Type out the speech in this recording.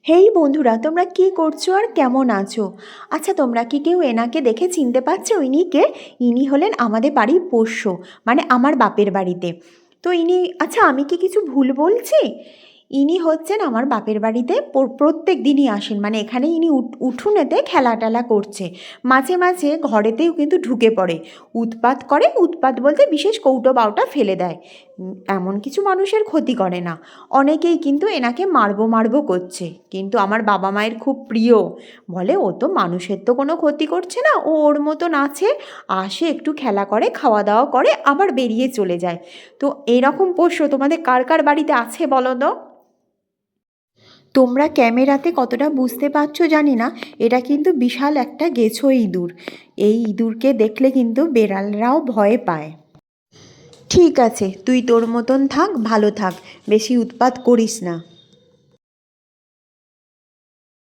হেই বন্ধুরা, তোমরা কি করছো আর কেমন আছো? আচ্ছা, তোমরা কি কেউ এনাকে দেখে চিনতে পারছো? ইনি কে? ইনি হলেন আমাদের বাড়ির পোষ্য, মানে আমার বাপের বাড়িতে। তো ইনি, আচ্ছা আমি কি কিছু ভুল বলছি? ইনি হচ্ছেন আমার বাপের বাড়িতে প্রত্যেক দিনই আসেন, মানে এখানে ইনি উঠোনেতে খেলা টেলা করছে। মাঝে মাঝে ঘরেতেও কিন্তু ঢুকে পড়ে, উৎপাত করে। উৎপাত বলতে বিশেষ কৌটো বাউটা ফেলে দেয়। এমন কিছু মানুষের ক্ষতি করে না। অনেকেই কিন্তু এনাকে মারবো মারবো করছে, কিন্তু আমার বাবা মায়ের খুব প্রিয়। বলে ও তো মানুষের তো কোনো ক্ষতি করছে না, ও ওর মতন আছে, আসে একটু খেলা করে, খাওয়া দাওয়া করে, আবার বেরিয়ে চলে যায়। তো এরকম পোষ্য তোমাদের কার কার বাড়িতে আছে বলো তো? তোমরা ক্যামেরাতে কতটা বুঝতে পারছো জানি না, এটা কিন্তু বিশাল একটা গেছো ইঁদুর। এই ইঁদুরকে দেখলে কিন্তু বেড়ালরাও ভয় পায়। ঠিক আছে, তুই তোর মতন থাক, ভালো থাক, বেশি উৎপাত করিস না।